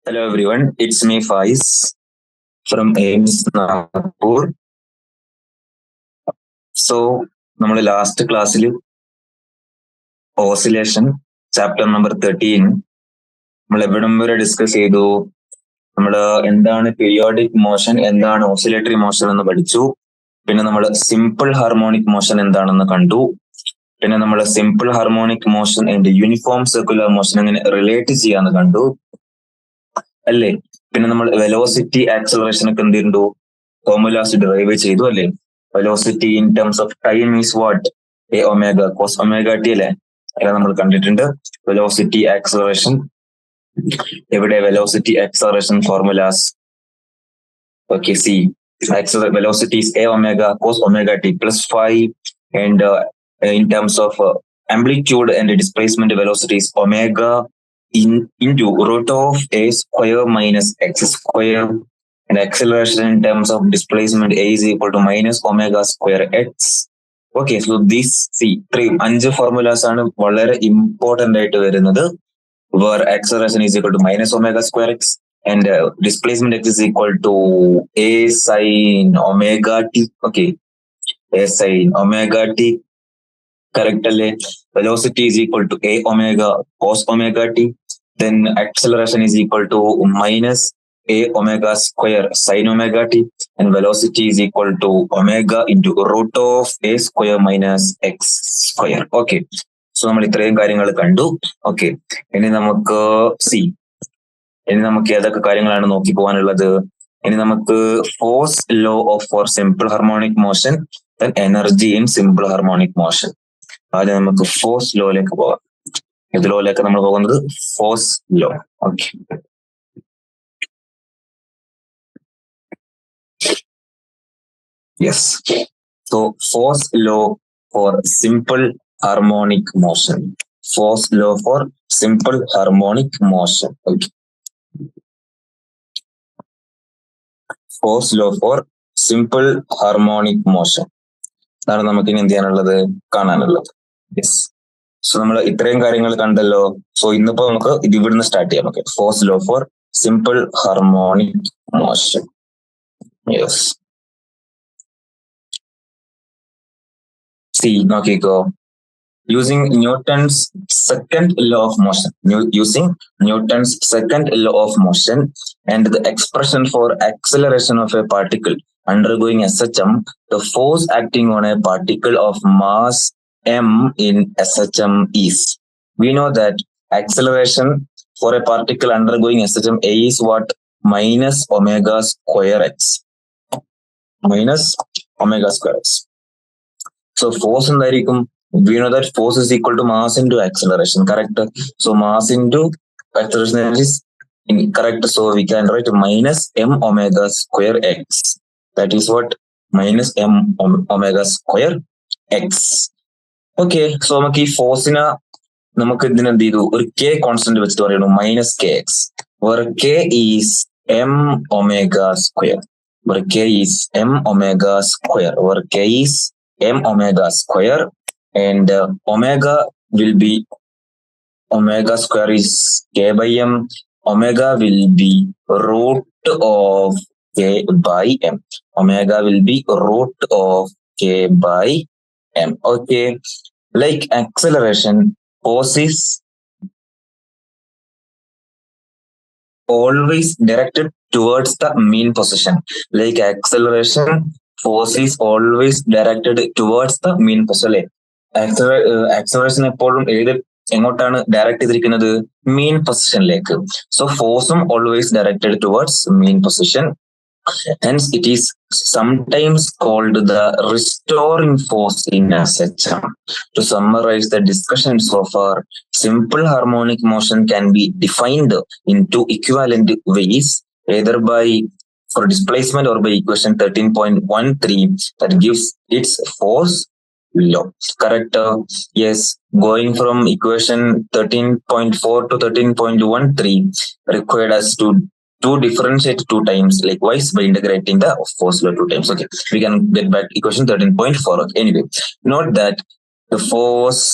Hello everyone, it's me Faiz from AIMS Nagpur. So, നമ്മൾ last ക്ലാസ്സിൽ oscillation chapter number 13 നമ്മൾ എവിടം വരെ ഡിസ്കസ് ചെയ്തു. നമ്മൾ എന്താണ് പീരിയോഡിക് മോഷൻ, എന്താണ് ഓസിലേറ്ററി മോഷൻ എന്ന് പഠിച്ചു. പിന്നെ നമ്മൾ സിമ്പിൾ ഹാർമോണിക് മോഷൻ എന്താണെന്ന് കണ്ടു. പിന്നെ നമ്മൾ simple harmonic motion and uniform circular motion എങ്ങനെ റിലേറ്റ് ചെയ്യാന്ന് കണ്ടു അല്ലേ. പിന്നെ നമ്മൾ വെലോസിറ്റി ആക്സലറേഷൻ ഒക്കെ എന്ത് ചെയ്തു, ഫോർമുലാസ് ഡിറൈവ് ചെയ്തു അല്ലേ. Velocity in terms of time is what, A omega cos omega T അല്ലേ, അല്ല നമ്മൾ കണ്ടിട്ടുണ്ട്. വെലോസിറ്റി ആക്സലറേഷൻ എവിടെ, velocity acceleration formulas. Okay, see velocity is a omega cos omega t plus 5 and in terms of amplitude and displacement velocity is omega into root of a square minus x square, and acceleration in terms of displacement a is equal to minus omega square x. Okay, so these അഞ്ച് formulas ആണ് വളരെ important ആയിട്ട് വരുന്നത്. where acceleration is equal to minus omega square x and displacement x is equal to a sin omega t. Okay, a sin omega t, correct alle. Velocity is equal to a omega cos omega t, then acceleration is equal to minus a omega square sin omega t, and velocity is equal to omega into root of a square minus x square. Okay, so നമ്മൾ ഇത്രയും കാര്യങ്ങൾ കണ്ടു. Okay, ഇനി നമുക്ക് ഏതൊക്കെ കാര്യങ്ങളാണ് നോക്കി പോകാനുള്ളത്. ഇനി നമുക്ക് force law of for simple harmonic motion, then energy in simple harmonic motion. ആദ്യം നമുക്ക് ഫോഴ്സ് ലോയിലേക്ക് പോകാം. ഏത് ലോയിലേക്ക് നമ്മൾ പോകുന്നത്? Force law. Okay, yes. So force law for simple harmonic motion. Force law for simple harmonic motion. Okay. Force law for simple harmonic motion. അതാണ് നമുക്ക് ഇനി എന്ത് ചെയ്യാനുള്ളത്, കാണാനുള്ളത്. യെസ്. സോ നമ്മൾ ഇത്രയും കാര്യങ്ങൾ കണ്ടല്ലോ. സോ ഇന്നിപ്പോ നമുക്ക് ഇത് ഇവിടുന്ന് സ്റ്റാർട്ട് ചെയ്യാം. Okay, force law for simple harmonic motion. Yes. നോക്കിക്കോ. Using Newton's second law of motion, and the expression for acceleration of a particle undergoing SHM, the force acting on a particle of mass m in SHM is. We know that acceleration for a particle undergoing SHM A is what? Minus omega square x. Minus omega square x. So force എന്തായിരിക്കും? We know that force is equal to mass into acceleration, correct? So mass into acceleration is correct. So we can write minus m omega square x. That is what? Minus m omega square x. Okay, so നമുക്ക് ഈ ഫോഴ്സിനെ നമുക്ക് ഇതിന് എന്ത് ചെയ്തു, ഒരു k constant വെച്ചിട്ട് പറയുന്നു, minus K X, where k is m omega square, where k is m omega square, where k is m omega square. And omega will be, omega square is k by m. Omega will be root of k by m. Omega will be root of k by m. Okay, like acceleration, force is always directed towards the mean position. Like acceleration, force is always directed towards the mean position. Acceleration എപ്പോഴും എങ്ങോട്ടാണ് direct ചെയ്തിരിക്കുന്നത്? മീൻ പൊസിഷനിലേക്ക്. So ഫോഴ്സും always directed towards mean position. Hence it is sometimes called the restoring force in SHM. To summarize the discussion so far, simple harmonic motion can be defined in two equivalent ways, either by for displacement or by equation 13.13 that gives its force law. Correct? Yes, going from equation 13.4 to 13.13 required us to differentiate two times, likewise by integrating the force law two times. Okay, we can get back equation 13.4. Okay. Anyway, note that the force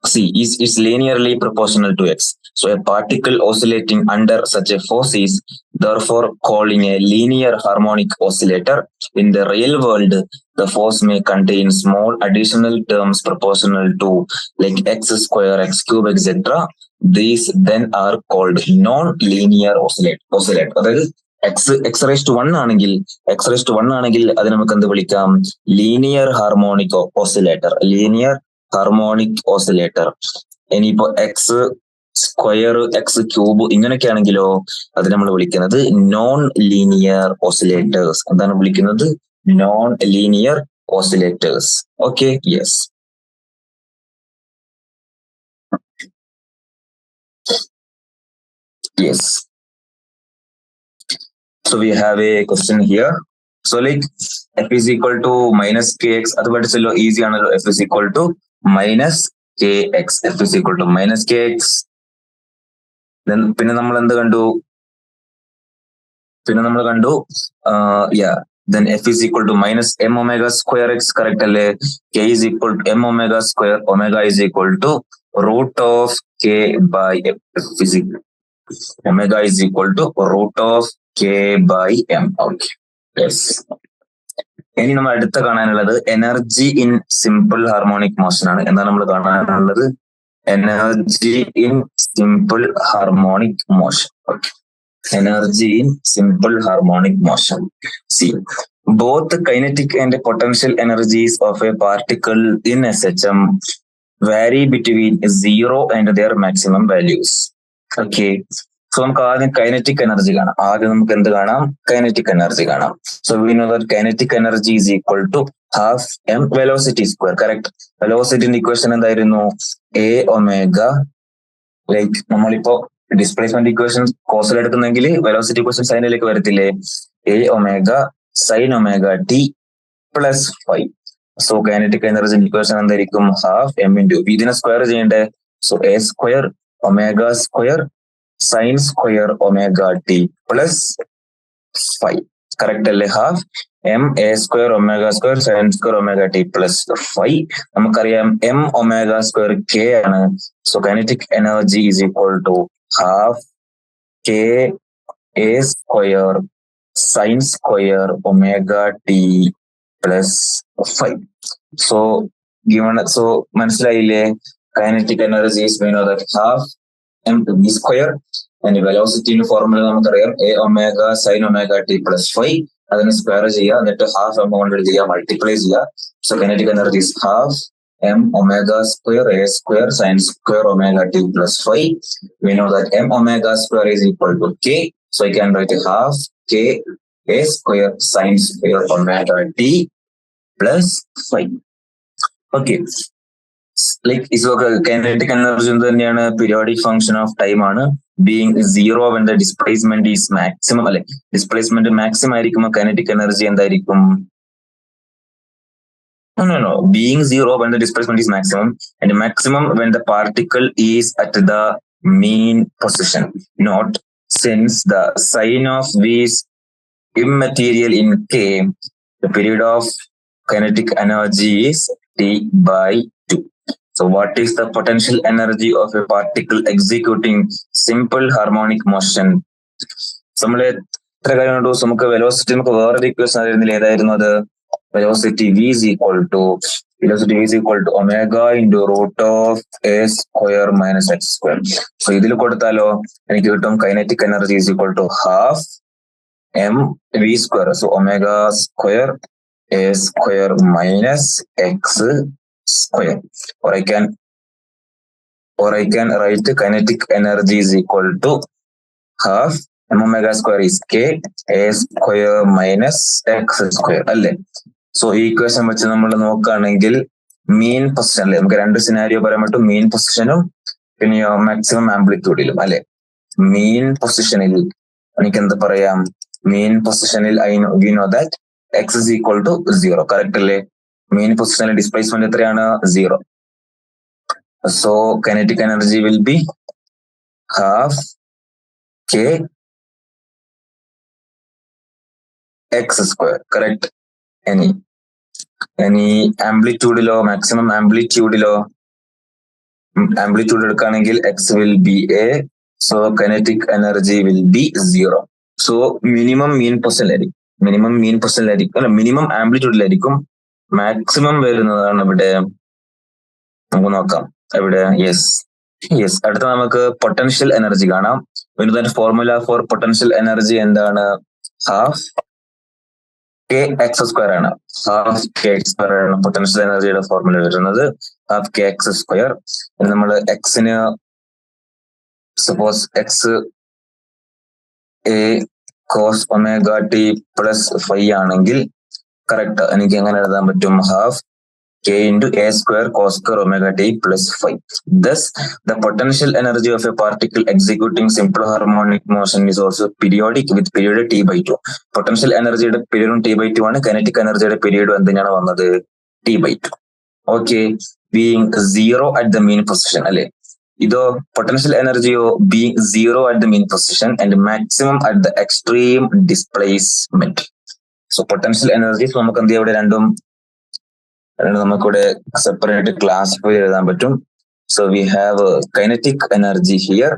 is linearly proportional to x. So a particle oscillating under such a force is therefore calling a linear harmonic oscillator. In the real world, the force may contain small additional terms proportional to like x square, x cube, etc. These then are called non-linear oscillator. അതായത് X raise to 1 ആണെങ്കിൽ അത് നമുക്ക് എന്ത് വിളിക്കാം? Linear harmonic oscillator. ഇനിയിപ്പോ X square, X cube ഇങ്ങനെയൊക്കെ ആണെങ്കിലോ അത് നമ്മൾ വിളിക്കുന്നത് നോൺ ലീനിയർ ഓസിലേറ്റേഴ്സ്. എന്താണ് വിളിക്കുന്നത്? Non linear oscillators. Okay, yes. So we have a question here. So like f is equal to minus kx, അത് പഠിച്ചല്ലോ, ഈസി ആണല്ലോ. f is equal to minus kx. f is equal to minus kx. പിന്നെ നമ്മൾ എന്ത് കണ്ടു? then f is equal to minus m omega square x, correct അല്ലേ? k is equal to m omega square, omega is equal to root of k by f. Omega is equal to root of k by m. Okay, yes. ഇനി നമ്മൾ അടുത്ത കാണാനുള്ളത് energy in simple harmonic motion ആണ്. എന്താണ് നമ്മൾ കാണാനുള്ളത്? Energy in simple harmonic motion. Okay, energy in simple harmonic motion. See, both the kinetic and potential energies of a particle in SHM vary between 0 and their maximum values. Okay, so നമുക്ക് ആദ്യം kinetic energy കാണാം. Kinetic energy കാണാം. So we know that kinetic energy is equal to half m velocity square. Correct. Velocity equation എന്തായിരുന്നു? a omega. Like നമ്മളിപ്പോ displacement equation കോസിൽ എടുക്കുന്നെങ്കിൽ velocity equation സൈനിലേക്ക് വരത്തില്ലേ? A omega sine omega T plus 5. So kinetic energy equation എന്തായിരിക്കും? Half m into ഇതിനെ square ചെയ്യണ്ടേ? So a square omega square sine square omega T plus 5. Correct അല്ലേ? Half m a square omega square sine square omega T plus 5. നമുക്കറിയാം m omega square k ആണ്. So kinetic energy is equal to half K A square sine square omega T plus 5. So മനസ്സിലായില്ലേ? Kinetic energy is we know that half m to b square. and velocity formula നമുക്കറിയാം a omega sine omega T plus 5. അതിന് square ചെയ്യുക, എന്നിട്ട് half M കൊണ്ട് ചെയ്യുക, multiply ചെയ്യുക. So kinetic energy is half m omega square a square sin square omega t plus 5. We know that m omega square is equal to k. So I can write half k a square sin square omega t plus 5. Okay. Like kinetic energy തന്നെയാണ്, periodic function of time ആണ്. Being 0 when the displacement is maximum, അല്ലെ? Displacement maximum ആയിരിക്കുമ്പോൾ kinetic energy എന്തായിരിക്കും? No. Being 0 when the displacement is maximum, and maximum when the particle is at the mean position. Note, since the sign of v is immaterial in k, the period of kinetic energy is t by 2. So what is the potential energy of a particle executing simple harmonic motion? നമ്മള് എത്ര കാര്യം കണ്ടു. നമുക്ക് velocity നമുക്ക് വേറൊരു equation ആയിരുന്നില്ല. ഏതായിരുന്നു അത്? velocity v is equal to omega into root of a square minus x square. So ഇതിൽ കൊടുത്താലോ എനിക്ക് കിട്ടും kinetic energy is equal to half m v square. So omega square a square minus x square. Or I can write kinetic energy is equal to half m omega square is k a square minus x square അല്ലേ? So ഈ equation വെച്ച് നമ്മൾ നോക്കുകയാണെങ്കിൽ മീൻ position അല്ലെ, നമുക്ക് രണ്ട് scenario പറയാൻ പറ്റും. മീൻ പൊസിഷനും പിന്നെയോ മാക്സിമം ആംപ്ലിറ്റ്യൂഡിലും അല്ലെ. മീൻ പൊസിഷനിൽ എനിക്ക് എന്ത് പറയാം? മീൻ പൊസിഷനിൽ we know that x is equal to 0. Correct അല്ലേ? മീൻ പൊസിഷനിൽ ഡിസ്പ്ലേസ്മെന്റ് എത്രയാണ്? 0. So kinetic energy will be half k x square. Correct. ഇനി ആംപ്ലിറ്റ്യൂഡിലോ മാക്സിമം ആംപ്ലിറ്റ്യൂഡിലോ ആംപ്ലിറ്റ്യൂഡ് എടുക്കുകയാണെങ്കിൽ x will be a, so kinetic energy will be 0. So minimum mean പൊസിഷനിലായിരിക്കും, minimum ആംപ്ലിറ്റ്യൂഡിലായിരിക്കും. Maximum വരുന്നതാണ് ഇവിടെ, നമുക്ക് നോക്കാം എവിടെ. യെസ് അടുത്ത നമുക്ക് പൊട്ടൻഷ്യൽ എനർജി കാണാം. ഫോർമുല ഫോർ പൊട്ടൻഷ്യൽ എനർജി എന്താണ്? ഹാഫ് കെ എക്സ് സ്ക്വയർ ആണ്. ഹാഫ് കെ എക്സ് സ്ക്വയർ ആണ് പൊട്ടൻഷ്യൽ എനർജിയുടെ ഫോർമുല വരുന്നത്. Half K X square. നമ്മൾ എക്സിന് suppose X A cos omega T plus 5 ആണെങ്കിൽ കറക്റ്റ് എനിക്ക് എങ്ങനെ എഴുതാൻ പറ്റും? Half k into a square cos square omega t plus 5. Thus, the potential energy of a particle executing simple harmonic motion is also periodic with period t by 2. Potential energy period t by 2 ആണ്. kinetic energy period എന്തിനാണ് വന്നത്? t by 2. Okay, being 0 at the mean position അല്ലെ. ഇതോ potential energy being 0 at the mean position and maximum at the extreme displacement. So potential energy നമുക്ക് എന്ത് ഇവിടെ രണ്ടും നമുക്കിവിടെ സെപ്പറേറ്റ് ക്ലാസിഫൈ എഴുതാൻ പറ്റും. So we have kinetic energy here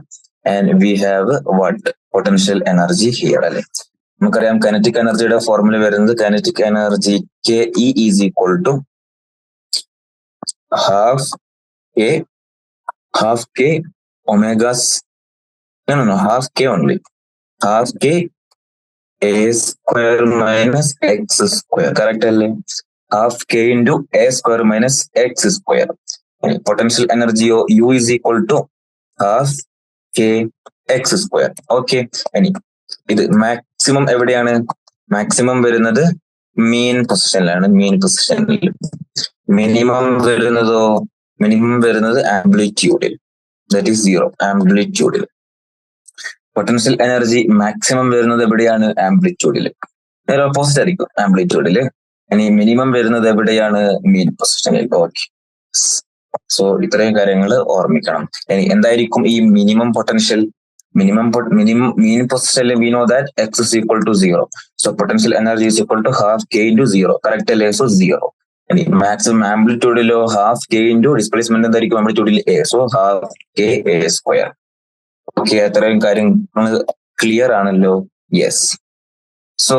and we have what? Potential energy here അല്ലെ. നമുക്കറിയാം kinetic എനർജിയുടെ ഫോർമുല വരുന്നത് kinetic energy K E is equal to half K omegas half K only, half K A square minus X square. Correct അല്ലേ? half k into a square minus x square. Potential energy u is equal to half k x square. Okay, ഇത് maximum എവിടെയാണ്? Maximum വരുന്നത് mean പൊസിഷനിലാണ്. Minimum വരുന്നത് ആംപ്ലിറ്റ്യൂഡിൽ, that is 0 ആംപ്ലിറ്റ്യൂഡിൽ. Potential energy maximum വരുന്നത് എവിടെയാണ്? ആംപ്ലിറ്റ്യൂഡിൽ. നേരെ ഓപ്പോസിറ്റ് ആയിരിക്കും ആംപ്ലിറ്റ്യൂഡില്. ഇനി മിനിമം വരുന്നത് എവിടെയാണ്? മീൻ പൊസിഷനിൽ. ഓക്കെ, സോ ഇത്രയും കാര്യങ്ങൾ ഓർമ്മിക്കണം. ഇനി എന്തായിരിക്കും ഈ മിനിമം പൊട്ടൻഷ്യൽ? മീൻ പൊസിഷനിൽ we know that x is equal to 0. So potential energy is equal to half k into 0. Correct അല്ലേ? സോ 0. ഇനി മാക്സിമം ആംപ്ലിറ്റ്യൂഡിലോ ഹാഫ് k into ഡിസ്പ്ലേസ്മെന്റ് എന്തായിരിക്കും? ആംപ്ലിറ്റ്യൂഡിൽ a. So half k a square. Okay, അത്രയും കാര്യങ്ങൾ clear ആണല്ലോ? Yes. So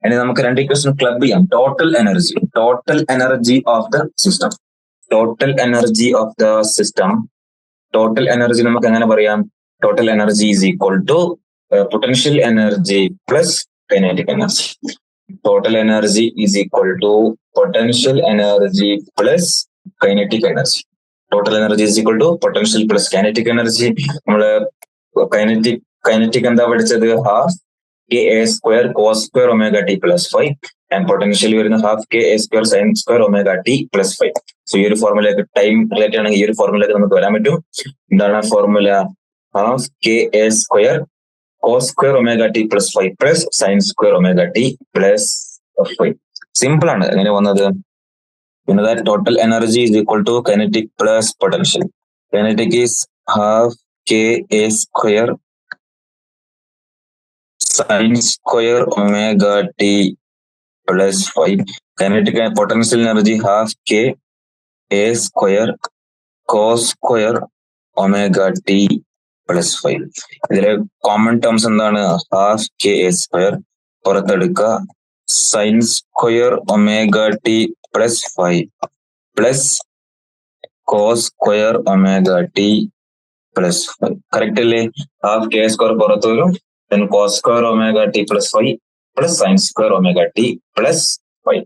ഇനി നമുക്ക് രണ്ട് ഇക്വേഷൻ ക്ലബ് ചെയ്യാം. Total energy of the system. Total energy നമുക്ക് എങ്ങനെ പറയാം? Total energy is equal to potential energy plus kinetic energy. Total energy is equal to potential energy plus kinetic energy. Total energy is equal to potential plus kinetic energy. നമ്മള് kinetic എന്താ പഠിച്ചത്? Half k a square cos square omega t plus 5 and potential വരുന്ന half k a square sin square omega t plus 5. So ഈ ഒരു ഫോർമുലയൊക്കെ time related ആണെങ്കിൽ ഈ ഒരു ഫോർമുലയൊക്കെ നമുക്ക് വരാൻ പറ്റും. എന്താണ് formula? half k a square cos square omega t plus 5 plus sin square omega t plus 5. Simple ആണ്. എങ്ങനെ വന്നത്? പിന്നെ that total energy is equal to kinetic plus potential. Kinetic is half k a square sin square omega t plus 5. Kinetic and potential energy half k a square cos square omega t plus 5. ഇതിലെ common terms എന്താണ്? Half K A square പുറത്തെടുക്കുക, sine square omega T plus 5 plus cos square omega T plus 5. Correct അല്ലേ? Half k square പുറത്തു വരും, then cos square omega t plus 5 plus sin square omega t plus 5.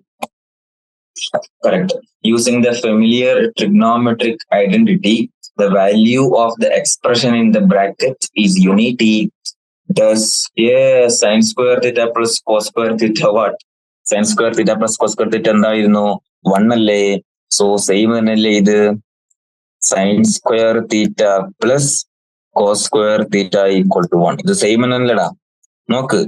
Correct. Using the familiar trigonometric identity, the value of the expression in the bracket is unity. Thus, sin square theta plus cos square theta what? Sin square theta plus cos square theta എന്തായിരുന്നു? 1 അല്ലേ? So same തന്നെയല്ലേ ഇത്? sin square theta plus cos square theta equal to 1. ഇത് same എന്നല്ലടാ. നോക്ക്,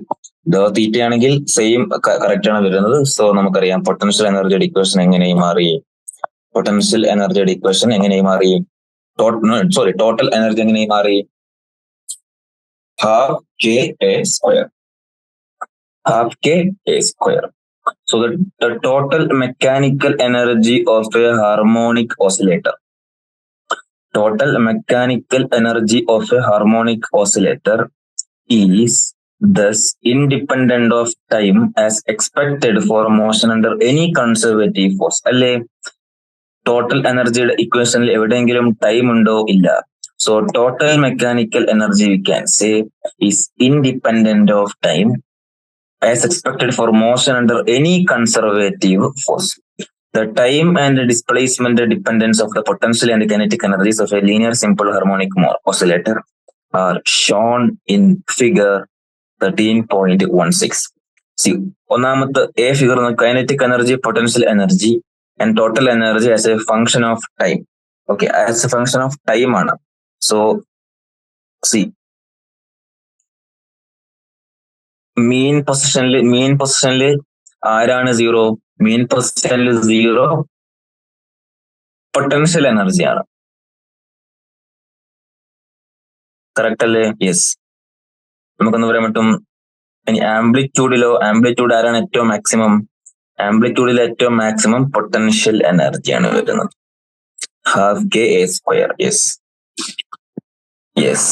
തീറ്റ ആണെങ്കിൽ same correct ആണ് വരുന്നത്. So നമുക്കറിയാം പൊട്ടൻഷ്യൽ എനർജിയുടെ ഇക്വേഷൻ എങ്ങനെയും മാറി. ടോട്ടൽ എനർജി എങ്ങനെയും മാറി? half k a square. So the total mechanical energy of a harmonic oscillator. total mechanical energy of a harmonic oscillator is thus independent of time as expected for motion under any conservative force. അല്ലേ? Total എനർജിയുടെ ഇക്വേഷനിൽ എവിടെയെങ്കിലും time ഉണ്ടോ? ഇല്ല. So total mechanical energy V can say is independent of time as expected for motion under any conservative force. The time and displacement dependence of the potential and kinetic energies of a linear simple harmonic oscillator are shown in figure 13.16. See, ഒന്നാമത്തെ A figure kinetic energy, potential energy and total energy as a function of time. Okay, as a function of time ആണ്. So, see, മീൻ പൊസിഷനില് ആരാണ് zero? മീൻ പൊസിഷനിൽ zero potential എനർജിയാണ്. Correct അല്ലേ? Yes. നമുക്കൊന്ന് പറയാൻ പറ്റും. ഇനി ആംപ്ലിറ്റ്യൂഡ് ആരാണ് ഏറ്റവും മാക്സിമം? ആംപ്ലിറ്റ്യൂഡിൽ ഏറ്റവും മാക്സിമം പൊട്ടൻഷ്യൽ എനർജിയാണ് വരുന്നത്. Half K A square. Yes.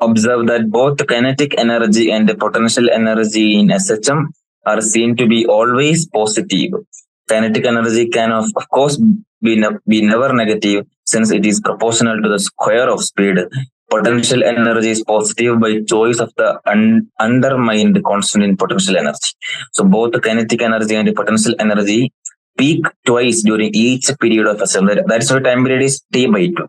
Observe that both kinetic energy and potential energy in SHM are seen to be always positive. Kinetic energy can of course be never negative since it is proportional to the square of speed. Potential energy is positive by choice of the undermined constant in potential energy. So both the kinetic energy and the potential energy peak twice during each period of SHM. That's why time period is T/2.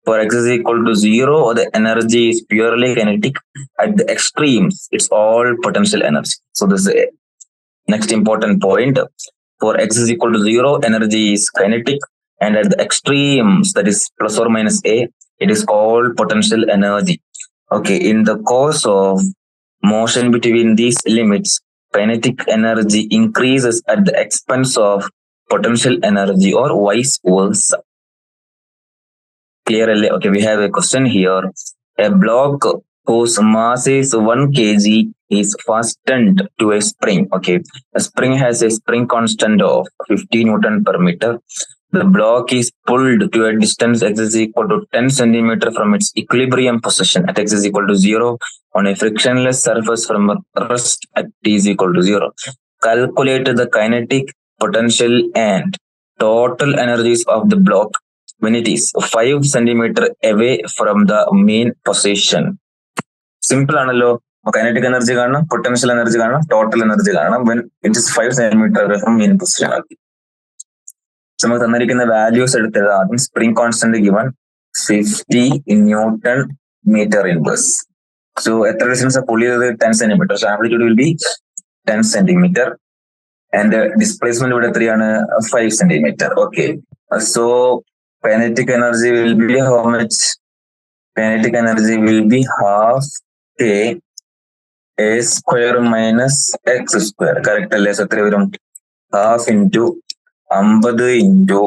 For x is equal to 0, the energy is purely kinetic. At the extremes, it's all potential energy. So this is a next important point. For x is equal to 0, energy is kinetic. And at the extremes, that is plus or minus a, it is called potential energy. Okay, in the course of motion between these limits, kinetic energy increases at the expense of potential energy or vice versa. Clear? Okay, we have a question here. A block whose mass is 1 kg is fastened to a spring. Okay, a spring has a spring constant of 50 Newton per meter. The block is pulled to a distance x is equal to 10 centimeter from its equilibrium position at x is equal to 0 on a frictionless surface from rest at t is equal to 0. Calculate the kinetic, potential and total energies of the block when it is 5 centimeter away from the main position. Simple ആണല്ലോ. Kinetic energy കാണണം, potential energy കാണണം, total energy കാണണം when it is 5 centimeter away from main position. നമുക്ക് തന്നിരിക്കുന്ന values എടുത്തത് ആദ്യം spring constant given 50 Newton meter inverse. So എത്ര distance pull ചെയ്തത്? 10 centimeter. So amplitude will be 10 centimeter and displacement ഇവിടെ എത്രയാണ്? 5 centimeter. Okay, so kinetic energy will be how much? Kinetic energy will be half k a square minus x square. Correct അല്ലേ? So എത്ര വരും? half into 50 into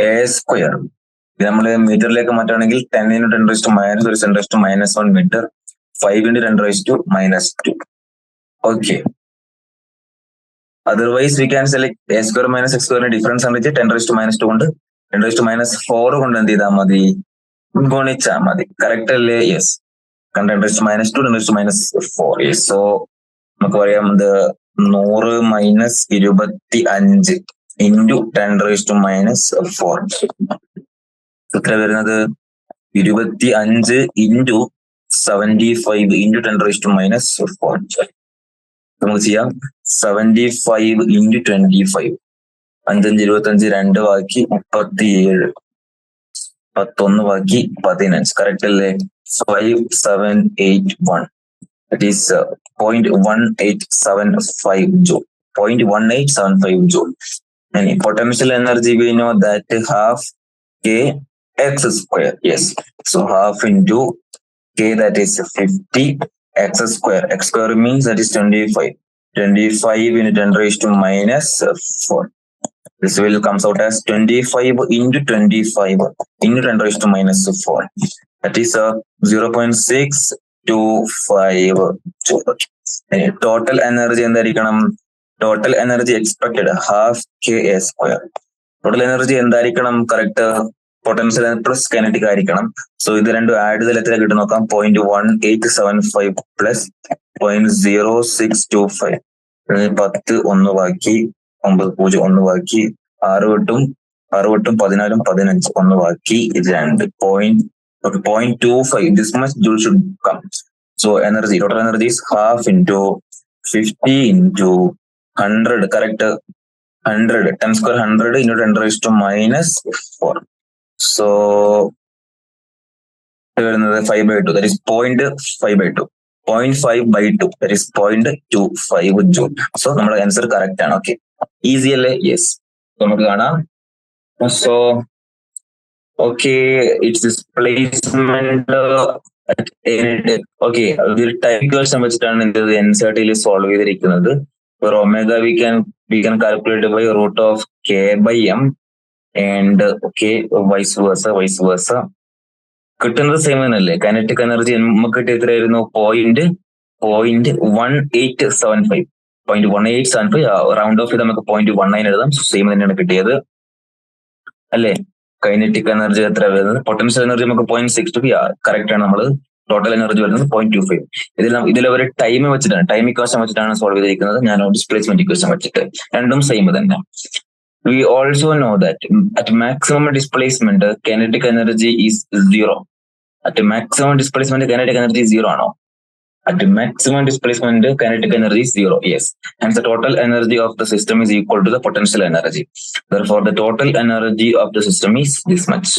a square. ഇത് നമ്മൾ മീറ്ററിലേക്ക് മാറ്റുകയാണെങ്കിൽ 10 into 10 raised to minus 10 raised to minus 1 meter. 5 into 10 raised to minus 2. Okay. Otherwise we can select a square minus x square difference ആണ് 10 raised to minus 2 കൊണ്ട് 10 raised to minus 4 കൊണ്ട് എന്ത് ചെയ്താൽ മതി? ഗുണിച്ചാൽ മതി. കറക്റ്റ് അല്ലേ? Yes. 10 raised to minus 2, 10 raised to minus 4. Yes. So നമുക്ക് പറയാം ഇത് 100 minus 25 into 10 raised to minus 4. എത്ര വരുന്നത്? 25 into 75 into 10 raised to minus 4. നമുക്ക് ചെയ്യാം 75 into 25. 5 25 2 ബാക്കി 37, 11 ബാക്കി 15. കറക്റ്റ് അല്ലേ? 5781. That is 0.1875 joule. 0.1875 joule. And potential energy we know that half k x square. Yes. So half into k, that is 50 x square. X square means that is 25. 25 into 10 raised to minus 4. This will comes out as 25 into 25 into 10 raised to minus 4. That is 0.625 joule. Total energy എന്തായിരിക്കണം? Total energy expected half k a square. Total energy എന്തായിരിക്കണം? Correct potential plus kinetic ആയിരിക്കണം. So ഇത് രണ്ടും add ചെയ്താൽ എത്ര കിട്ടും നോക്കാം. 0.1875 plus 0.0625. 10 1 ബാക്കി, 9 0 1 ബാക്കി, 6 വെട്ടും 14 15 1 ബാക്കി, ഇത് 2 0.25. This much joule should come. So energy, total energy is half into 50 into 100, correct? 100, 10 square 100 into 10 raised to minus 4. So 5/2, that is 0.5/2. 0.5/2, that is 0.25 joule. So നമ്മുടെ ആൻസർ കറക്റ്റ് ആണ്. ഓക്കെ, ഈസി അല്ലേ? Yes, നമുക്ക് കാണാം. So okay, it's displacement. Okay, ഒരു time equation വെച്ചിട്ടാണ് ഇത് എൻസിആർടിയിൽ solve ചെയ്തിരിക്കുന്നത്. For omega we can calculate by root of k/m and okay vice versa. കിട്ടുന്നത് സെയിം തന്നെയല്ലേ? കൈനറ്റിക് എനർജി നമുക്ക് കിട്ടിയ എത്രയായിരുന്നു? 0.1875. റൗണ്ട് ഓഫ് ചെയ്ത് നമുക്ക് 0.19 എഴുതാം. സെയിം തന്നെയാണ് കിട്ടിയത് അല്ലേ? കൈനറ്റിക് എനർജി എത്ര വരുന്നത്? പൊട്ടൻഷ്യൽ എനർജി നമുക്ക് 0.62, കറക്റ്റ് ആണ്. നമ്മൾ ടോട്ടൽ എനർജി വരുന്നത് 0.25. ഇതിൽ ഒരു ടൈം വെച്ചിട്ടാണ്, ടൈം ഇക്വേഷൻ വെച്ചിട്ടാണ് സോൾവ് ചെയ്തിരിക്കുന്നത്. ഞാൻ ഡിസ്പ്ലേസ്മെന്റ് ഇക്വേഷൻ വെച്ചിട്ട്. രണ്ടും സെയിം തന്നെ. We also know that at maximum displacement kinetic energy is 0. At maximum displacement kinetic energy is 0 ആണോ? At maximum displacement kinetic energy is 0. Yes. Hence the total energy of the system is equal to the potential energy. Therefore the total energy of the system is this much,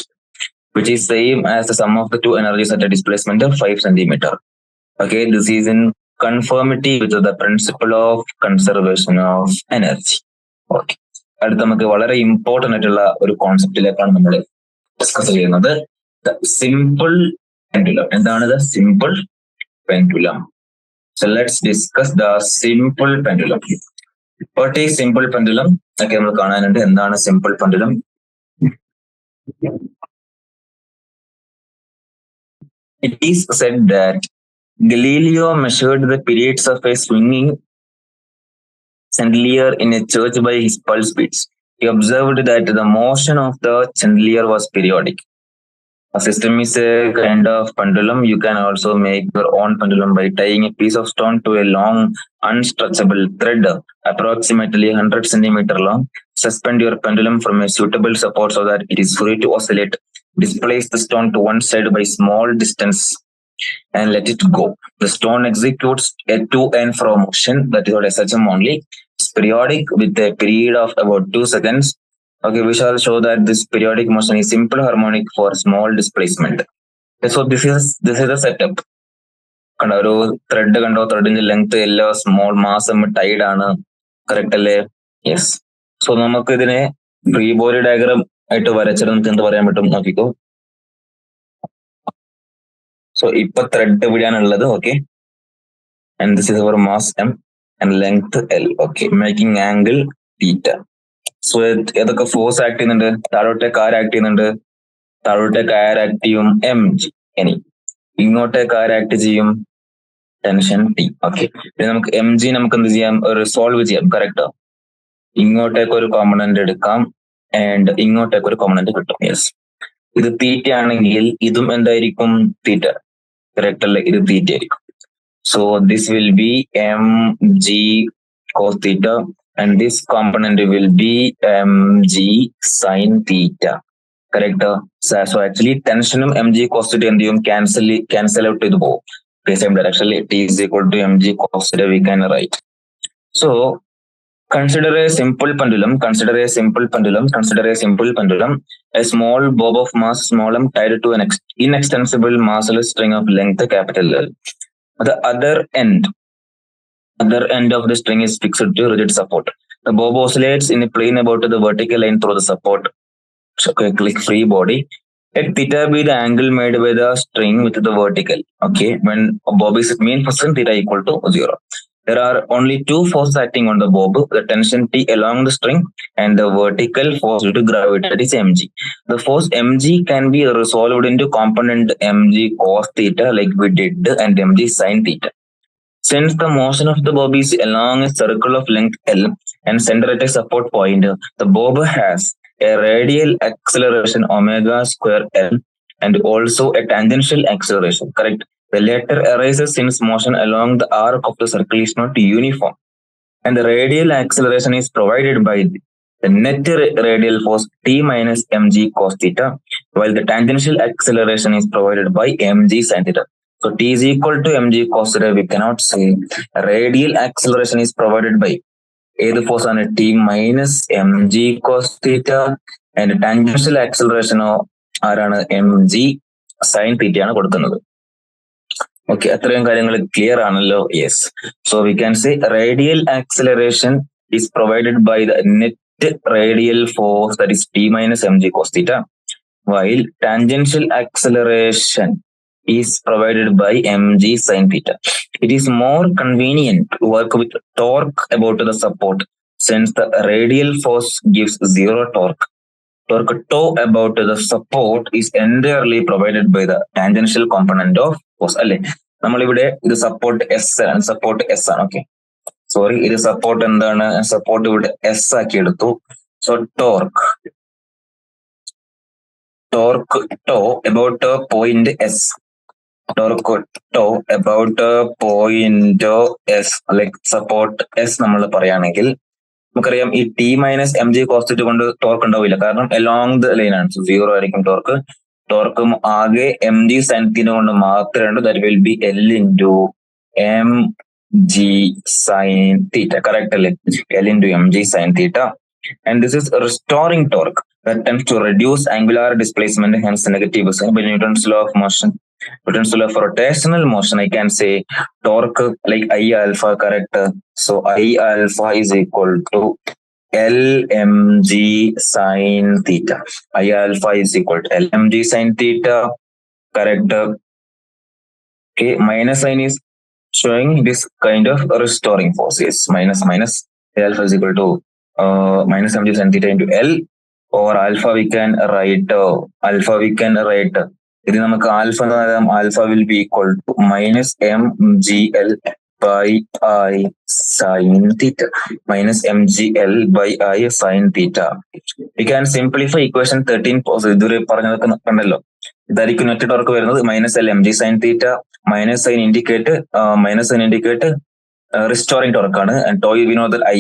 which is same as the sum of the two energies at a displacement of 5 centimeter. Okay, this is in conformity with the principle of conservation of energy. Okay. അടുത്ത നമുക്ക് വളരെ important ആയിട്ടുള്ള ഒരു കോൺസെപ്റ്റിലേക്കാണ് നമ്മൾ discuss ചെയ്യുന്നത്. Simple pendulum. എന്താണ് the simple pendulum? So let's discuss the simple pendulum. What is simple pendulum? ഒക്കെ നമ്മൾ കാണാനുണ്ട്. എന്താണ് simple pendulum? It is said that Galileo measured the periods of a swinging chandelier in a church by his pulse beats. He observed that the motion of the chandelier was periodic. A system is a kind of pendulum. You can also make your own pendulum by tying a piece of stone to a long unstretchable thread approximately 100 centimeter long. Suspend your pendulum from a suitable support so that it is free to oscillate. Displace the stone to one side by small distance and let it go. The stone executes a to and fro motion, that is called SHM only. It's periodic with a period of about 2 seconds. Okay, we shall show that this periodic motion is simple harmonic for small displacement. So this is the setup. കണ്ടോ, ഒരു thread കണ്ടോ? ത്രെഡിന്റെ length എല്ലാ small മാസം Tide ആണ്, correct അല്ലേ? Yes. So നമുക്ക് ഇതിനെ ഫ്രീ ബോഡി ഡയഗ്രാം ആയിട്ട് വരച്ചിട്ട് നമുക്ക് എന്ത് പറയാൻ പറ്റും നോക്കിക്കോ. സോ ഇപ്പൊ ത്രെഡ് എവിടെയാണുള്ളത്? Okay, and this is our mass m and length l. Okay, making angle theta. So ഏതൊക്കെ ഫോഴ്സ് ആക്ട് ചെയ്യുന്നുണ്ട്? താഴോട്ടേക്ക് ആര് ആക്ട് ചെയ്യുന്നുണ്ട്? താഴോട്ടേക്ക് ആര് ആക്ട് ചെയ്യും? mg. ഇനി ഇങ്ങോട്ടേക്ക് ആര് ആക്ട് ചെയ്യും? Tension T. ഓക്കെ, പിന്നെ നമുക്ക് mg നമുക്ക് എന്ത് ചെയ്യാം? ഒരു സോൾവ് ചെയ്യാം, കറക്റ്റോ? ഇങ്ങോട്ടേക്ക് ഒരു കോമ്പണന്റ് എടുക്കാം ആൻഡ് ഇങ്ങോട്ടേക്ക് ഒരു കോമ്പണന്റ് കിട്ടും. യെസ്. ഇത് തീറ്റ ആണെങ്കിൽ ഇതും എന്തായിരിക്കും? തീറ്റ, കറക്റ്റ് അല്ലേ? ഇത് തീറ്റ ആയിരിക്കും. So this will be mg cos theta and this component will be mg sin theta, correct? So actually tensionum mg cos theta എന്ത് ചെയ്യും? cancel out ചെയ്തു പോകും. Same direction, T is equal to mg cos theta we can write. So consider a simple pendulum. A small bob of mass small m tied to an inextensible massless string of length capital L. The other end of the string is fixed to rigid support. The bob oscillates in a plane about the vertical line through the support. So click free body. Let theta be the angle made by the string with the vertical. Okay, when bob is at mean position, theta equal to 0. There are only two forces acting on the bob, the tension T along the string and the vertical force due to gravity, that is mg. The force mg can be resolved into component mg cos theta like we did and mg sin theta. Since the motion of the bob is along a circle of length L and center at a support point, the bob has a radial acceleration omega square L and also a tangential acceleration. Correct. The latter arises since motion along the arc of the circle is not uniform, and the radial acceleration is provided by the net radial force T minus mg cos theta, while the tangential acceleration is provided by mg sin theta. So T is equal to mg cos theta. We cannot say radial acceleration is provided by ഏത് force ആണ് T minus mg cos theta, and tangential acceleration ആരാണ് mg sin theta ആണ് കൊടുക്കുന്നത്. Okay, അത്രയും കാര്യങ്ങൾ clear ആണല്ലോ? Yes. So we can say radial acceleration is provided by the net radial force that is T minus mg cos theta, while tangential acceleration is provided by mg sin theta. It is more convenient to work with torque about the support since the radial force gives zero torque. Torque tau about the support is entirely provided by the tangential component of force. അല്ലെ, നമ്മളിവിടെ ഇത് support S ആണ്, support S ആണ്. Okay, sorry, ഇത് support എന്താണ്? Support ഇവിടെ S ആക്കി എടുത്തു. So torque tau about point S. Torque tau about point S, like support S നമ്മൾ പറയുകയാണെങ്കിൽ നമുക്കറിയാം ഈ T minus mg cos theta കൊണ്ട് ടോർക്ക് ഉണ്ടാവില്ല, കാരണം along the line ആണ്. സോ 0 ആയിരിക്കും ടോർക്ക്. ടോർക്ക് ആകെ mg sin theta കൊണ്ട് മാത്രമേ ഉള്ളൂ. That will be L into mg sin theta. Correct അല്ലേ? L into mg sin theta. And this is restoring torque that tends to reduce angular displacement, hence negative sign by Newton's law of motion. Newton's law of rotational motion, I can say torque like I alpha, correct? So I alpha is equal to LmG sin theta. I alpha is equal to LmG sin theta, correct? Okay, minus sign is showing this kind of restoring force. Yes, minus I alpha is equal to minus mg sin theta into L, or alpha we can write ഇത് നമുക്ക് alpha എന്ന് പറയാം. Alpha will be equal to minus mgl by I sin theta. Minus mgl by I sin theta. We can simplify equation 13. ഇതുവരെ പറഞ്ഞതൊക്കെ കണ്ടല്ലോ. ഇതായിരിക്കും net torque വരുന്നത് minus L mg sin theta. Minus sign indicate restoring torque ആണ്. And tau we know that I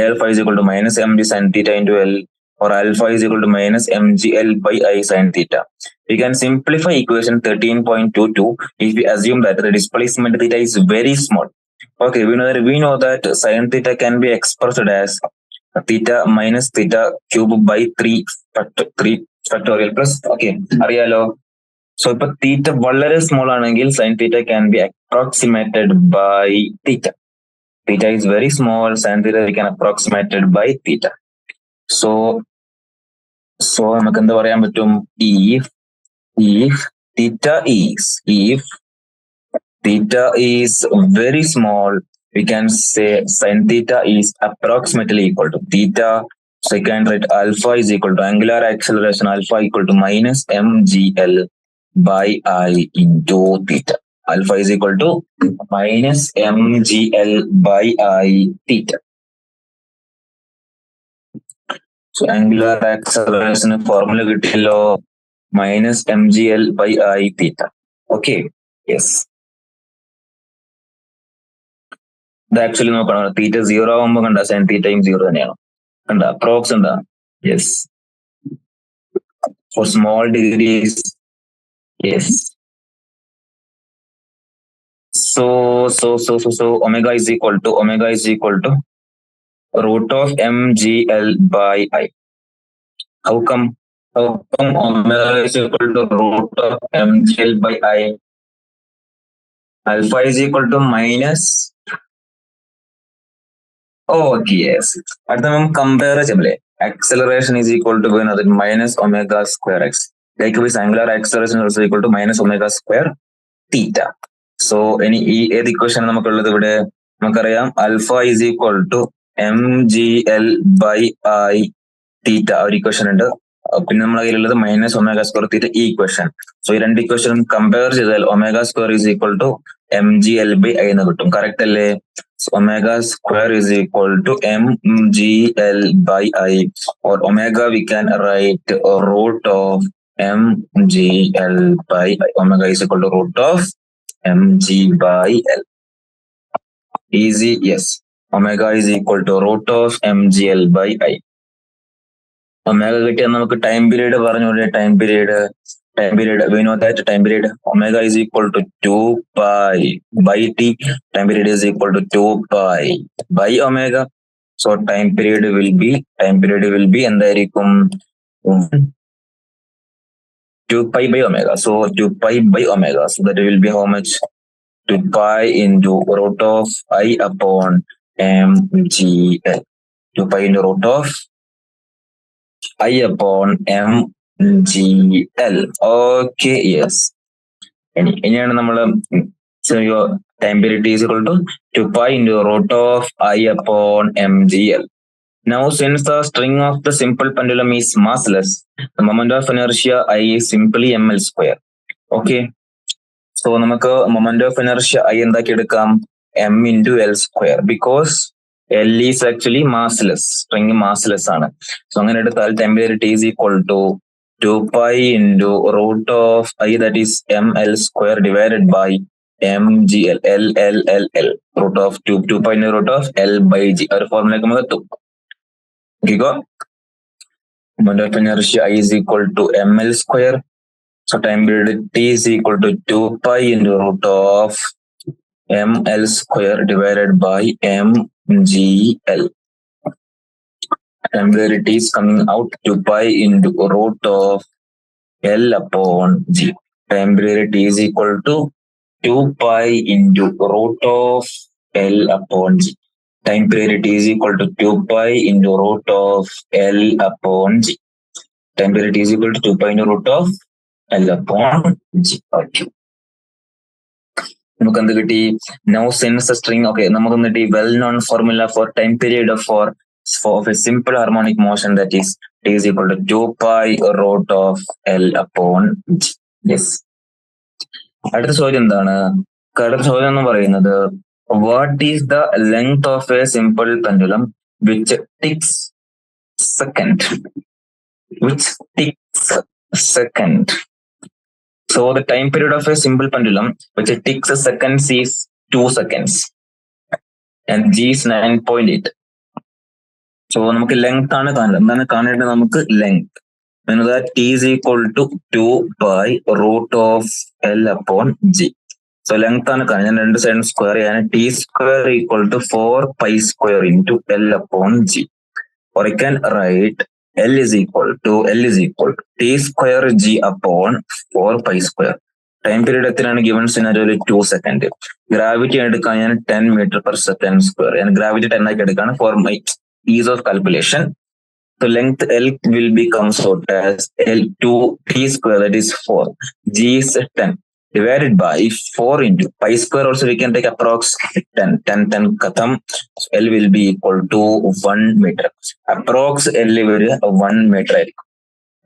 alpha is equal to minus mg sin theta into L, or alpha is equal to minus mgl by I sin theta. We can simplify equation 13.22 if we assume that the displacement theta is very small. Okay, we know that sin theta can be expressed as theta minus theta cube by 3 factorial plus. Okay, അറിയാലോ? So if theta വളരെ small ആണെങ്കിൽ sin theta can be approximated by theta. Theta is very small, sin theta we can approximate it by theta. So നമുക്ക് എന്താ പറയാൻ പറ്റും? If theta is very small, we can say sin theta is approximately equal to theta. So I can write alpha is equal to angular acceleration alpha equal to minus mgl by I into theta. Alpha is equal to minus mgl by I theta. So angular acceleration formula കിട്ടിയല്ലോ, minus mgl by I theta. Okay, yes. ഇത് actually നോക്കണം, തീറ്റ 0 ആവുമ്പോ കണ്ട sign തീറ്റയും 0 തന്നെയാണ്. കണ്ട approx ഉണ്ടാ? Yes. Four small degrees. Yes. So omega is equal to root of mgl by I. How come omega is equal to root of mgl by I? Alpha is equal to minus. Okay, yes. At the moment compare acceleration is equal to minus omega square x. Likewise, angular acceleration is also equal to minus omega square theta. So any ഏത് equation നമുക്കുള്ളത് ഇവിടെ? നമുക്കറിയാം alpha is equal to mgl by I theta ഒരു equation ഉണ്ട്. പിന്നെ നമ്മുടെ കയ്യിലുള്ളത് minus omega square theta ഈ ഇക്വേഷൻ. സോ ഈ രണ്ട് ഇക്വേഷൻ കമ്പയർ ചെയ്താൽ omega square is equal to mgl by I എന്ന് കിട്ടും. കറക്റ്റ് അല്ലേ? So omega square is equal to mgl by I, or omega we can write root of mgl by I. Omega is equal to root of mg by L. Easy, yes. Omega is equal to root of mgl by I. Omega കിട്ടിയാൽ നമുക്ക് time period പറഞ്ഞോളൂ. Time period we know that time period omega is equal to 2 pi by t. Time period is equal to 2 pi by omega. So time period will be എന്തായിരിക്കും 2 pi by omega. So 2 pi by omega. So that will be how much? 2 pi into root of I upon mgl. 2 pi into root of I upon mgl. Okay, yes. ഇനിയാണ് നമ്മള് time period is equal to 2 pi into root of I upon mgl. Now, since the string of the simple pendulum is massless, the moment of inertia I is simply ml square. Okay. So നമുക്ക് moment of inertia I എന്താക്കി എടുക്കാം? m into l square, because L is actually massless. String massless ആണ്. So അങ്ങനെ എടുത്താൽ time period is equal to 2 pi into root of I, that is ml square divided by mgl. L. Root of 2 pi into root of L by g. ഒരു ഫോർമുലയ്ക്ക് നമുക്ക് എത്തും. Okay, go. Moment of inertia I is equal to ml square. So time period t is equal to 2 pi into root of ml square divided by mgl. Time period t is coming out 2 pi into root of L upon g. Time period t is equal to 2 pi into root of L upon g. Time period t is equal to 2 pi into root of L upon g. Time period t is equal to 2 pi into root of L upon g. Okay. നമുക്ക് എന്ത് കിട്ടി? Now since the string, okay, നമുക്ക് കിട്ടി well known formula for time period for a simple harmonic motion, that is t is equal to 2 pi root of L upon g. Yes. അടുത്ത ചോദ്യം എന്താണ്? അടുത്ത ചോദ്യം എന്ന് പറയുന്നത്, what is the length of a simple pendulum which ticks second? So the time period of a simple pendulum which ticks seconds is 2 seconds and g is 9.8. So നമുക്ക് length ആണ് കാണേണ്ടത്. എന്താണ് കാണേണ്ടത്? നമുക്ക് length. that t is equal to 2 pi root of L upon g. So length ആണ് കാണുന്നത്. ഞാൻ രണ്ട് സൈഡും സ്ക്വയർ ചെയ്യാണ്. t square equal to 4 pi square into L upon g. Or I can write L is equal to t square g upon 4 pi square. Time period എത്രയാണ് given scenario 2 second. Gravity എടുക്കാൻ ഞാൻ 10 meter per second square. ഞാൻ gravity 10 ആക്കി എടുക്കാണ് for my ease of calculation. So length L will become out as L2 t square, that is 4. G is 10 divided by 4 into pi square. Also we can take approx 10 katham. So L will be equal to 1 meter. Approx L will 1 meter.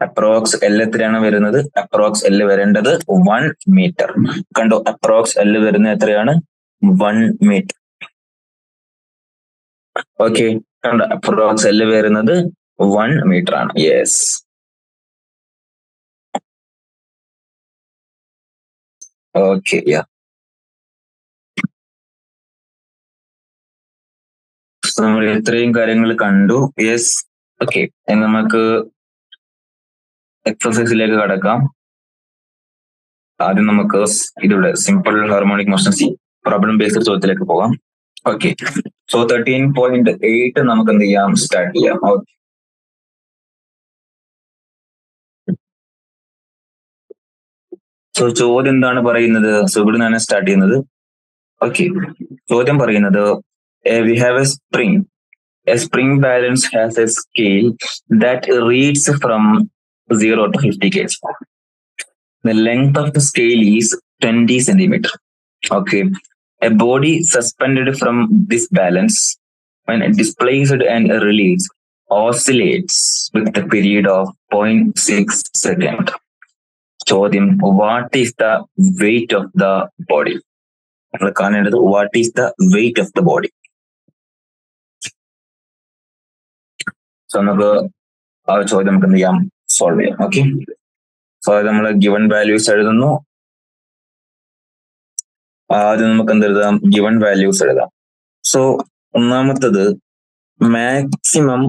Approx L എത്രയാണ് വരുന്നത്? Approx L വരേണ്ടത് 1 meter. കണ്ടോ? Approx L വരുന്നത് എത്രയാണ്? 1 meter. Okay. കണ്ടോ? Approx L വരുന്നത് 1 meter ആണ്. Yes. Okay, yeah. So നമ്മൾ ഇത്രയും കാര്യങ്ങൾ കണ്ടു. Yes. Okay. നമുക്ക് എക്സസൈസിലേക്ക് കടക്കാം. ആദ്യം നമുക്ക് ഇതിവിടെ simple harmonic motion problem based ചോദ്യത്തിലേക്ക് പോകാം. ഓക്കെ. സോ 13.8 നമുക്ക് എന്ത് ചെയ്യാം? സ്റ്റാർട്ട് ചെയ്യാം. സോ ചോദ്യം എന്താണ് പറയുന്നത്? സോ ഇവിടെ നിന്നാണ് സ്റ്റാർട്ട് ചെയ്യുന്നത്. ഓക്കെ. ചോദ്യം പറയുന്നത്, we have a spring. A spring balance has a scale that reads from 0 to 50 kg. The length of the scale is 20 centimeter. Okay. A body suspended from this balance, when displaced and released, oscillates with the period of 0.6 second. ചോദ്യം, what is the weight of the body? നമ്മൾ കാണേണ്ടത് what is the weight of the body. So നമുക്ക് ആ ചോദ്യം നമുക്ക് എന്ത് ചെയ്യാം, solve ചെയ്യാം. ഓക്കെ, സോ അത് നമ്മൾ ഗിവൺ വാല്യൂസ് എഴുതുന്നു. ആദ്യം നമുക്ക് എന്ത് എഴുതാം, ഗിവൺ വാല്യൂസ് എഴുതാം. സോ ഒന്നാമത്തത് maximum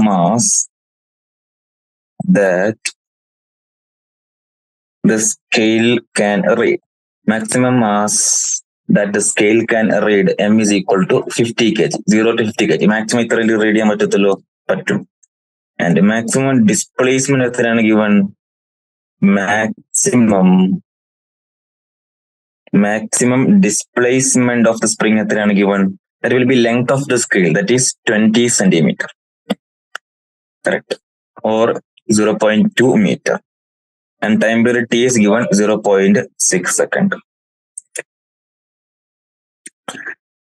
mass that the scale can read. Maximum mass that the scale can read m is equal to 50 kg. 0 to 50 kg. Maximum ഇത്രയിൽ read ചെയ്യാൻ പറ്റത്തുള്ളൂ, പറ്റും. And maximum displacement എത്രയാണ് given? Maximum displacement of the spring എത്രയാണ് given? That will be length of the scale, that is 20 centimeter. Correct. Or 0.2 meter. And time period T is given 0.6 second.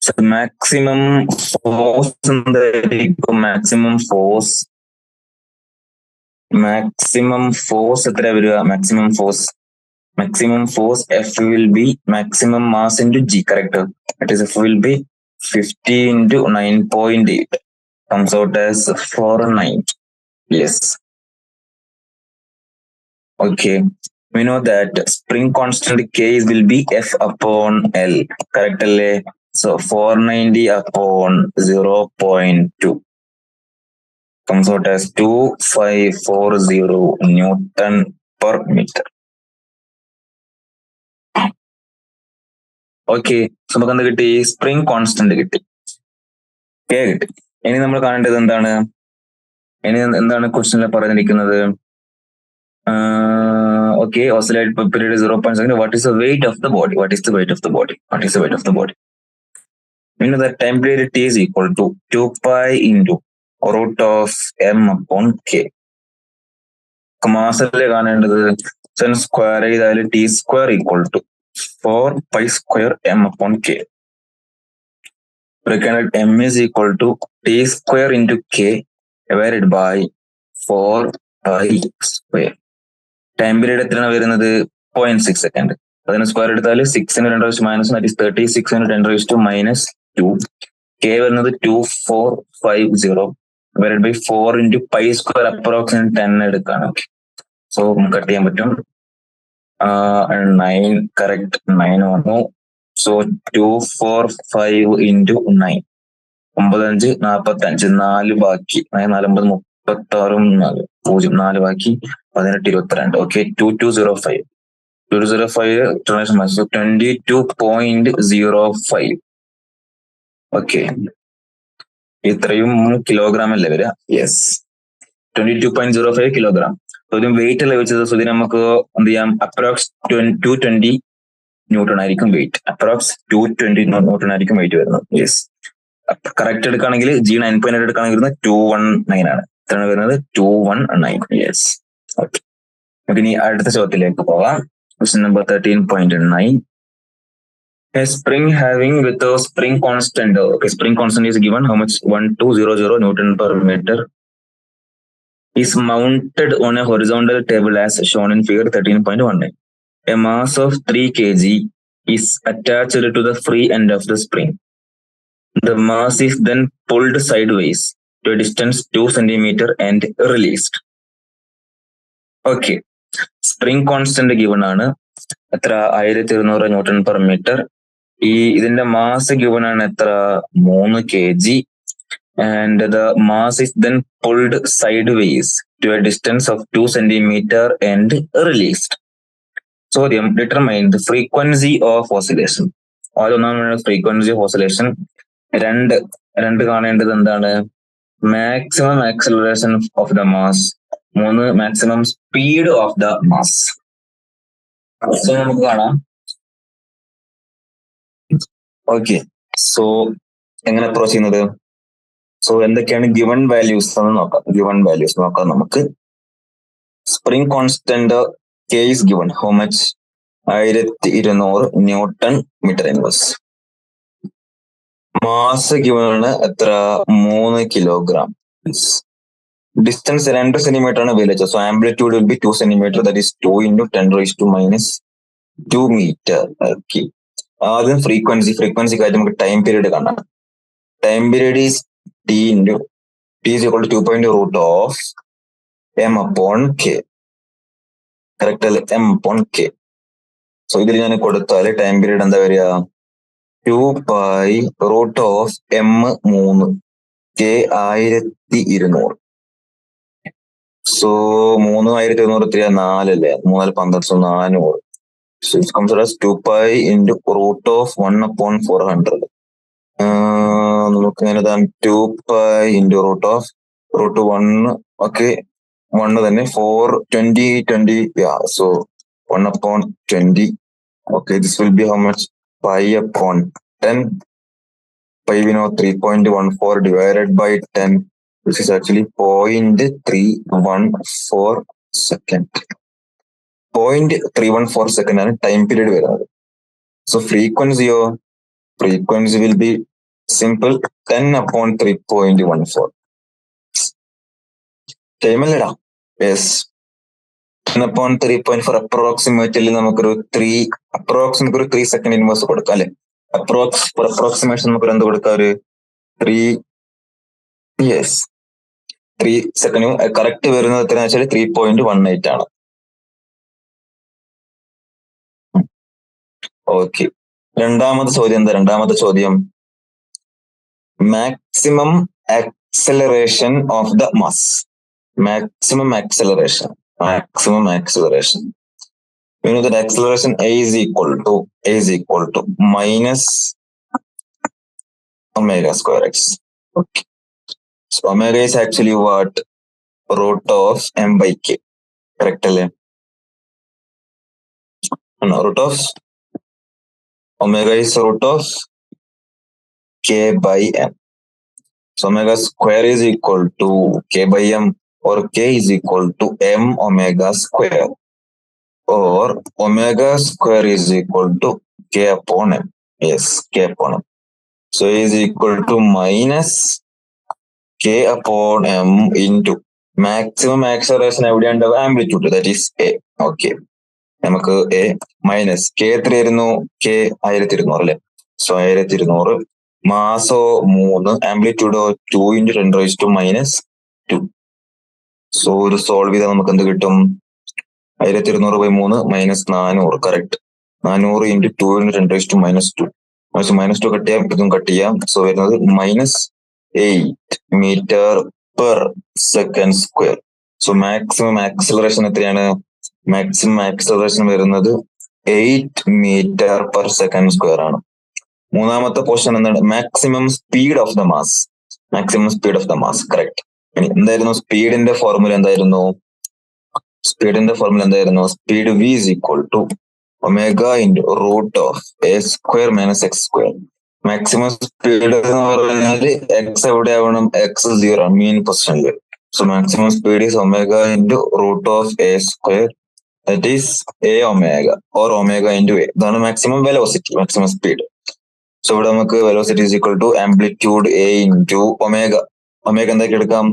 So maximum force എത്ര വരിക? maximum force F will be maximum mass into G, correct? That is F will be 50 into 9.8, comes out as 490. Yes. Okay, we know that spring constant K will be F upon L, correct? So 490 upon 0.2 comes out as 2540 Newton per meter. Okay, so നമുക്ക് എന്ത് കിട്ടി? Spring constant കിട്ടി, K കിട്ടി. ഇനി നമ്മൾ കാണേണ്ടത് എന്താണ്? ക്വസ്റ്റ്യനിൽ പറഞ്ഞിരിക്കുന്നത്? Okay, oscillate period is 0.7. What is the weight of the body? We know that time period T is equal to 2 pi into root of m upon K. മാസത്തിലെ കാണേണ്ടത് സ്ക്വയർ ചെയ്താൽ T square equal to 4 pi square m upon K. M is equal to T square into K divided by 4 pi square. Time period എത്രയാണ് വരുന്നത്? 0.6 second. അതിന് square എടുത്താൽ 6 × 10⁻⁻⁻, that is 36 × 10⁻². K വരുന്നത് 2450 divided by 4 into pi square approximately 10 എടുക്കാണ്. So cut ചെയ്യാൻ പറ്റും. 9, correct, 9 വന്നു. So 245 into 9, 9 5 45, 4 ബാക്കി, 4 9 36 0 4 ബാക്കി 18 22. ഓക്കെ, 2205 22.05. ഓക്കെ, ഇത്രയും കിലോഗ്രാം അല്ലേ വരിക? Yes, 22.05 kilogram. ഇതിന് വെയിറ്റ് അല്ലേ വെച്ചത്? സോ ഇതിന് നമുക്ക് എന്ത് ചെയ്യാം? അപ്രോക്സ് 220 ന്യൂട്ടൺ ആയിരിക്കും വെയിറ്റ്. 220 ന്യൂട്ടൺ ആയിരിക്കും വെയിറ്റ് വരുന്നത്. യെസ്, കറക്റ്റ് എടുക്കുകയാണെങ്കിൽ G 9.8 എടുക്കുകയാണെങ്കിൽ 219 ആണ്. എത്രയാണ് വരുന്നത്? 219. യെസ്. ഓക്കെ, നമുക്ക് ഇനി അടുത്ത ചോദ്യത്തിലേക്ക് പോകാം. Question number 13.9. A spring having with a spring constant. Okay, spring constant is given how much? 1200 Newton per meter. Is mounted on a horizontal table as shown in figure 13.19. A mass of 3 kg is attached to the free end of the spring. The mass is then pulled sideways to a distance 2 centimeter and released. Okay, spring constant given ആണ്. എത്ര? 1200 Newton per meter. ഇതിന്റെ mass given ആണ് എത്ര? 3 kg. And the mass is then pulled sideways to a distance of 2 centimeter and released. ചോദ്യം, determine the frequency of oscillation. അതൊന്നാണ് frequency of oscillation. രണ്ട് കാണേണ്ടത് എന്താണ്? maximum acceleration of the mass. 3 maximum speed of the mass. So നമുക്ക് കാണാം. Okay, so എങ്ങനെ approach ചെയ്യുന്നത്? So എന്തൊക്കെയാണ് given values എന്ന് നോക്കാം. നമുക്ക് spring constant K is given how much? 1200 newton metre inverse. Mass given ആണ് എത്ര? 3 കിലോഗ്രാം. ഡിസ്റ്റൻസ് 2 സെന്റിമീറ്റർ ആണ് വിളിച്ചത്. So amplitude will be 2 centimetre, that is 2 × 10⁻²2 metre. Okay, ആദ്യം ഫ്രീക്വൻസിക്കായിട്ട് നമുക്ക് ടൈം പീരീഡ് കാണാം. time period is t into t is equal to 2 root of m upon k. Correct അല്ലേ? m upon k. So ഇതിൽ ഞാൻ കൊടുത്താൽ ടൈം പീരീഡ് എന്താ വരിക? 2 root of m 3 k 1200. So 3200 3 4 അല്ലേ? 3 12 400. So it comes as 2 into root of 1 upon 400. നമുക്ക് അങ്ങനെ 2 into root of root 1. Okay, 1 തന്നെ 4 20 yeah, so 1 upon 20. Okay, this will be how much? Pi upon 10. Pi we know 3.14 divided by 10, which is actually 0.314 second. 0.314 second ആണ് time period വരുന്നത്. So ഫ്രീക്വൻസിയോ? Frequency will be simple 10 upon 3.14. ടൈമല്ലേടാ? Yes, 10 upon 3.4 approximately നമുക്കൊരു 3 second inverse കൊടുക്കാം അല്ലെ? Approximation നമുക്കൊരു എന്ത് കൊടുക്കാം? ഒരു 3 സെക്കൻഡ്. കറക്റ്റ് വരുന്നത് എത്രയാണെന്ന് വെച്ചാൽ 3.18 ആണ്. ഓക്കെ, രണ്ടാമത്തെ ചോദ്യം എന്താ? രണ്ടാമത്തെ ചോദ്യം maximum acceleration of the mass. Maximum acceleration. We know that acceleration A is equal to minus omega square x. Okay. So omega is actually what? Root of m by k. Correct അല്ലേ? No, root of omega is root of k by m. So omega square is equal to k by m, or k is equal to m omega square, or omega square is equal to k upon m. Yes, k upon m. So is equal to minus k upon m into maximum acceleration എവിടെയുണ്ട്? Amplitude, that is a. Okay, നമുക്ക് a minus k എത്രയായിരുന്നു? k 1200 അല്ലെ? So 1200, മാസോ 3, ആംപ്ലിറ്റ്യൂഡോ 2 into 10⁻². So ഒരു solve ചെയ്താൽ നമുക്ക് എന്ത് കിട്ടും? 1200/3 -400. Correct. 400 into 2 into 10⁻². -2 cut ചെയ്യാം, ഇതും കട്ട് ചെയ്യാം. സോ വരുന്നത് -8 meter per second square. So maximum acceleration എത്രയാണ്? മാക്സിമം ആക്സിലറേഷൻ വരുന്നത് 8 meter per second square ആണ്. മൂന്നാമത്തെ പോർഷൻ എന്താണ്? Maximum speed of the mass. Correct. ഇനി എന്തായിരുന്നു സ്പീഡിന്റെ ഫോർമുല? എന്തായിരുന്നു speed v is equal to omega into root of a square minus x square. Maximum speed എന്ന് പറഞ്ഞാൽ x എവിടെ ആവണം? x 0 മീൻ പൊസിഷനിൽ. So maximum speed is omega into root of a square, that is a omega or omega into a. ഇതാണ് maximum velocity, maximum speed. So ഇവിടെ നമുക്ക് velocity is equal to amplitude a into omega. Omega എന്താക്കി എടുക്കാം?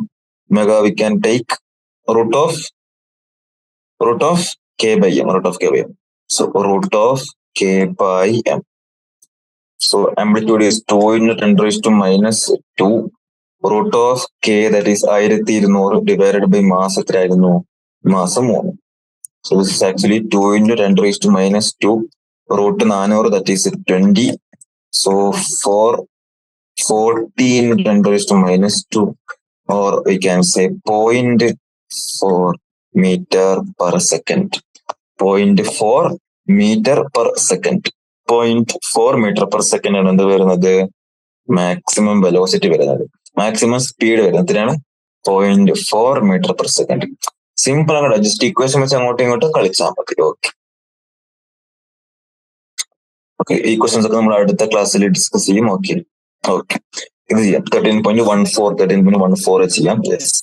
Omega we can take root of k by m. So root of k by m. So amplitude is 2 into 10⁻². Root of k, that is 1200 divided by mass എത്രയായിരുന്നു? Mass 3. So this is actually 2 into 10⁻². root 400, that is 20. So 14 10⁻², or we can say 0.4 meter per second. 0.4 meter per second. 0.4 meter per second ആണ് എന്ത് വരുന്നത്? Maximum velocity വരുന്നത്. Maximum speed വരുന്നത് എത്രയാണ്? 0.4 meter per second. Simple ആണ്. Just equation വെച്ച് അങ്ങോട്ടും ഇങ്ങോട്ടും കളിച്ചാൽ മതി. ഓക്കെ, ഈ ക്വസ്റ്റ്യൻസ് ഒക്കെ നമ്മൾ അടുത്ത ക്ലാസ്സിൽ ഡിസ്കസ് ചെയ്യും. ഓക്കെ, ഇത് ചെയ്യാം. 13.14 ചെയ്യാം. Yes,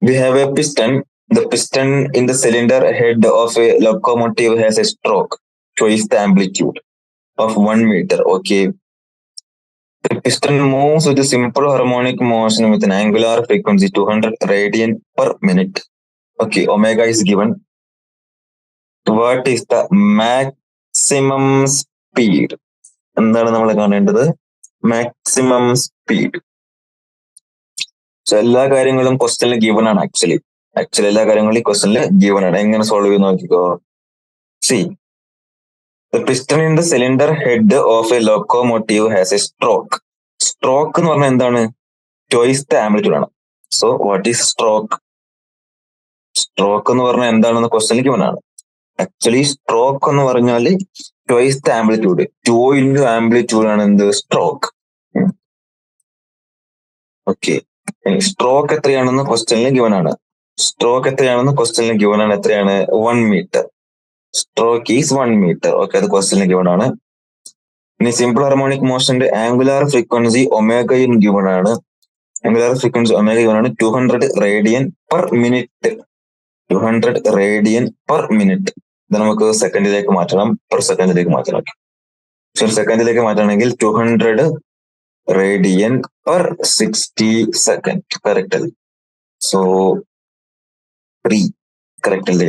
we have a piston. The piston in the cylinder head of a locomotive has a stroke twice the amplitude of 1 meter. Okay, the piston moves with a simple harmonic motion with an angular frequency 200 radian per minute. Okay, omega is given. What is the maximum speed? എന്താണ് നമ്മൾ കാണേണ്ടത്? Maximum speed. So എല്ലാ കാര്യങ്ങളും ക്വസ്റ്റനിൽ given ആണ്. Actually എല്ലാ കാര്യങ്ങളും ഈ ക്വസ്റ്റനിൽ given ആണ്. എങ്ങനെ സോൾവ് ചെയ്ത് നോക്കിക്കോ. C, the piston in the cylinder head of a locomotive has a stroke. Stroke എന്ന് പറഞ്ഞാൽ എന്താണ്? Twice the amplitude ആണ്. So what is stroke? Stroke എന്ന് പറഞ്ഞാൽ എന്താണെന്ന് ക്വസ്റ്റനിൽ ഗിവൺ ആണ്. ആക്ച്വലി സ്ട്രോക്ക് എന്ന് പറഞ്ഞാൽ twice the amplitude, 2 into amplitude ആണ് എന്ത്? സ്ട്രോക്ക്. ഓക്കെ, സ്ട്രോക്ക് എത്രയാണെന്ന് ക്വസ്റ്റനിൽ ഗിവൺ ആണ്. എത്രയാണ്? 1 meter. Stroke is 1 meter. Okay, അത് ക്വസ്റ്റനിൽ ഗിവൺ ആണ്. ഇനി സിമ്പിൾ ഹാർമോണിക് മോഷന്റെ ആംഗുലാർ ഫ്രീക്വൻസി ഒമേഗയും ഗിവൺ ആണ്. 200 radian per minute. 200 radian per minute. ഇത് നമുക്ക് സെക്കൻഡിലേക്ക് മാറ്റണം, പെർ സെക്കൻഡിലേക്ക് മാറ്റണം. സെക്കൻഡിലേക്ക് മാറ്റണമെങ്കിൽ 200 റേഡിയൻ പെർ 60 സെക്കൻഡ്. കറക്റ്റ് അല്ലേ? സോ 3 കറക്റ്റ് അല്ലേ?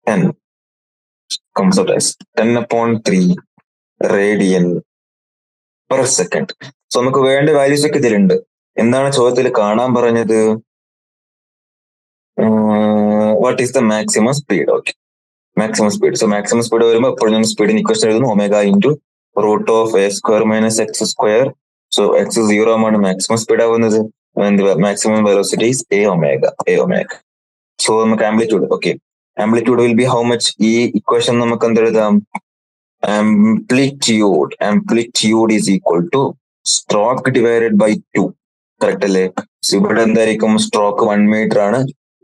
10 comes out as 10/3 radian per second. So നമുക്ക് വേണ്ട വാല്യൂസ് ഒക്കെ ഇതിലുണ്ട്. എന്താണ് ചോദ്യത്തിൽ കാണാൻ പറഞ്ഞത്? What is the maximum speed? Okay, maximum speed. So maximum speed വരുമ്പോൾ എപ്പോഴും ഞാൻ സ്പീഡിന് ഇക്വേഷൻ എഴുതുന്നു, omega into root of a square minus x square. So x 0 ആണ് മാക്സിമം സ്പീഡ് ആവുന്നത്. Maximum velocity is a omega. So നമുക്ക് amplitude. Okay, amplitude will be how much? ഈ equation നമുക്ക് എന്തെഴുതാം? Amplitude is equal to stroke divided by 2. Correct അല്ലേ? So ഇവിടെ എന്തായിരിക്കും? Stroke 1 meter ആണ്.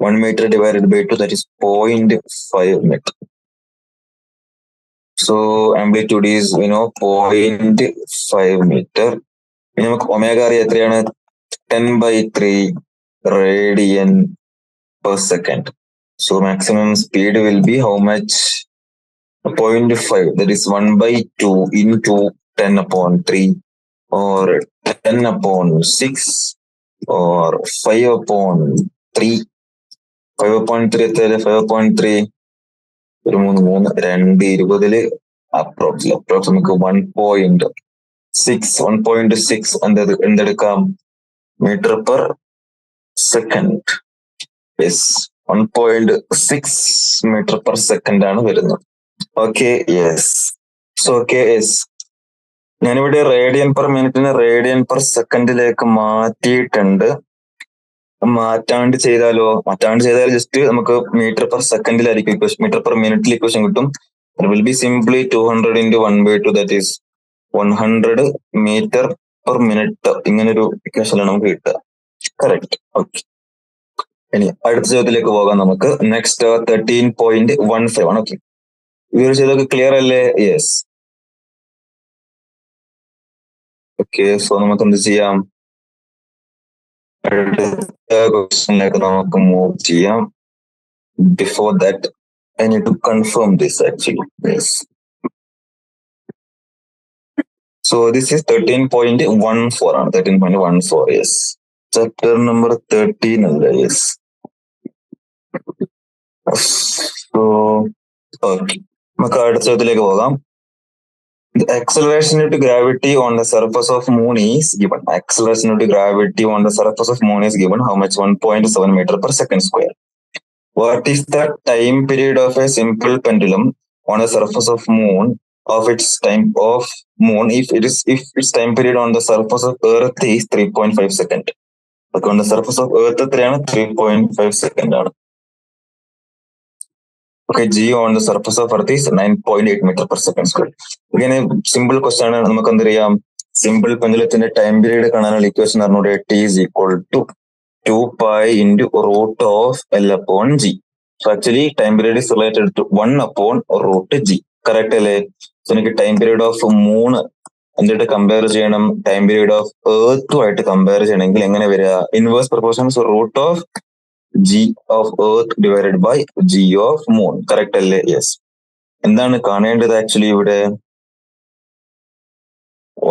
1 meter divided by 2, that is 0.5 meter. So amplitude is 0.5 meter. ഇനി നമുക്ക് ഒമേഗ അറിയാം എത്രയാണ്? 10/3 radian per second. So maximum speed will be how much? 0.5, that is 1/2 into 10/3 or 10/6 or 5/3. 5.3 എത്ര? 5.3 ഒരു 2 അപ്രോക്സ് നമുക്ക് 1.6 എന്തെടുക്കാം? Metre per second. Yes, 1.6 metre per second ആണ് വരുന്നത്. Okay, yes. So okay, yes. ഞാനിവിടെ റേഡിയൻ പെർ മിനിറ്റിന് റേഡിയൻ പെർ സെക്കൻഡിലേക്ക് മാറ്റിയിട്ടുണ്ട്. മാറ്റാണ്ട് ചെയ്താൽ ജസ്റ്റ് നമുക്ക് മീറ്റർ പെർ സെക്കൻഡിലായിരിക്കും ഇക്വേഷൻ, മീറ്റർ പെർ മിനിറ്റിൽ ഇക്വേഷൻ കിട്ടും. Will be simply 200 into 1/2, that is 100 metre per minute. ഇങ്ങനൊരു ഇക്വേഷനാണ് നമുക്ക് കിട്ടുക. കറക്റ്റ്. ഓക്കെ, ഇനി അടുത്ത ചോദ്യത്തിലേക്ക് പോകാം നമുക്ക്. നെക്സ്റ്റ് 13.15 ആണ്. ഓക്കെ, ഇതൊരു ചെയ്തൊക്കെ ക്ലിയർ അല്ലേ? യെസ്. ഓക്കെ, സോ നമുക്ക് എന്ത് ചെയ്യാം? അടുത്ത ക്വസ്റ്റ്യനിലേക്ക് നമുക്ക് മൂവ് ചെയ്യാം. Before that, I need to confirm this actually. Yes. So this is 13.14 ആണ്. 13.14. Yes. Chapter number 13 അല്ലേ? Yes. So okay, നമുക്ക് അടുത്ത ചോദ്യത്തിലേക്ക് പോകാം. The acceleration due to gravity on the surface of moon is given. Acceleration due to gravity on the surface of moon is given. How much? 1.7 meter per second square. What is the time period of a simple pendulum on the surface of moon if its time period on the surface of earth is 3.5 second? Okay, on the surface of earth എത്രയാണ്? 3.5 second ആണ്. Okay, G on the surface of earth is 9.8 meter per second square. ഇങ്ങനെ simple question ആണ്. നമുക്ക് എന്തറിയാം? Simple പെൻഡുലത്തിന്റെ time period കാണാനുള്ള equation പറഞ്ഞൂടെ? T is equal to 2pi into root of L/G. So actually time period is related to 1/√G. Correct അല്ലേ? So എനിക്ക് time period of moon എന്നിട്ട് compare ചെയ്യണം, ടൈം പീരീഡ് ഓഫ് എർത്തുമായിട്ട് compare ചെയ്യണമെങ്കിൽ എങ്ങനെ വരിക? Inverse proportion. So root of G of earth divided by G of moon. Correct അല്ലേ? Yes. എന്താണ് കാണേണ്ടത് ആക്ച്വലി ഇവിടെ?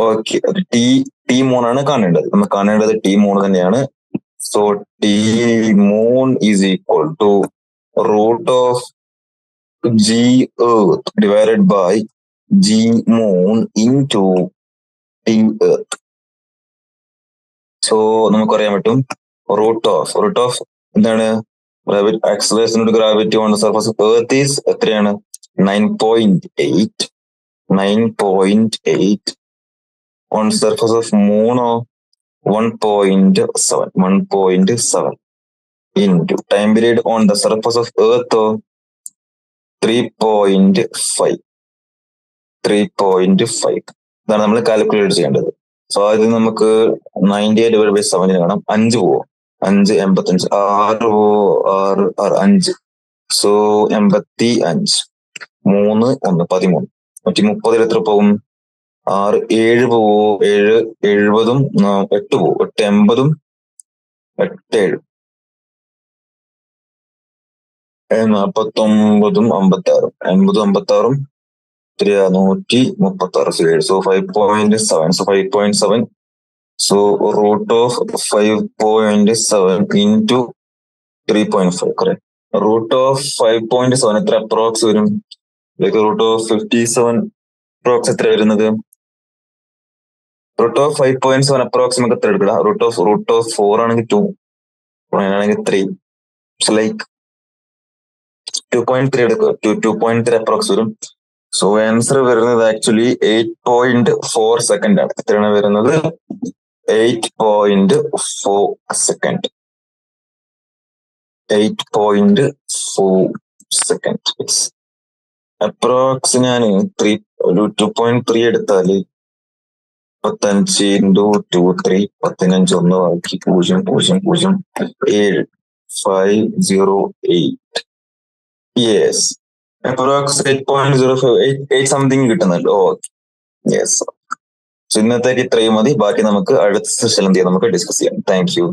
ഓക്കെ, ടി മൂൺ ആണ് കാണേണ്ടത്. നമുക്ക് കാണേണ്ടത് ടി മൂൺ തന്നെയാണ്. So t moon is equal to root of G earth divided by G moon into T earth. So നമുക്കറിയാൻ പറ്റും റൂട്ട് ഓഫ് എന്താണ് acceleration gravity on the surface of earth is എത്രയാണ് 9.8 on surface of മൂണോ 1.7 into time period on the surface of earth 3.5 ഇതാണ് നമ്മൾ calculate ചെയ്യേണ്ടത്. So അത് നമുക്ക് 98/7 കാണാം. 5 പോവും, 5 85, 6 പോവോ, 6 5, സോ 85, 3 1 13, 130 എത്ര പോവും, 6 7 പോവോ, 7 70, 8 പോവും, 8 80, 8 7 49, 56, 50, 56, 136, so 5.7, so 5.7, so root of 5.7 into 3.5, correct. Root of 5.7 എത്ര അപ്രോക്സ് വരും, ലൈക്ക് റൂട്ട് ഓഫ് 57 അപ്രോക്സ് എത്ര വരുന്നത്, റൂട്ട് ഓഫ് 5.7 അപ്രോക്സ് നമുക്ക് എത്ര എടുക്കണം, റൂട്ട് ഓഫ് 4 ആണെങ്കിൽ 2, 9 ആണെങ്കിൽ 3, ലൈക്ക് 2.3 എടുക്കുക, 2.3 അപ്രോക്സ് വരും. സോ ആൻസർ വരുന്നത് ആക്ച്വലി 8.4 സെക്കൻഡ് ആണ്. എത്രയാണ് വരുന്നത്, 8.4 സെക്കൻഡ്, 8.4 സെക്കൻഡ്. അപ്രോക്സ് ഞാൻ 2.3 എടുത്താല് 15 into 2 3, 15 1 ബാക്കി 0 0 0 7 508, യെസ് അപ്രോക്സ് 8.05 8 സംതിങ് കിട്ടുന്നല്ലോ. യെസ്, സോ ഇന്നത്തേക്ക് ഇത്രയും മതി. ബാക്കി നമുക്ക് അടുത്ത സെഷനിൽ എന്ത് ചെയ്യാം, നമുക്ക് ഡിസ്കസ് ചെയ്യാം. Thank you.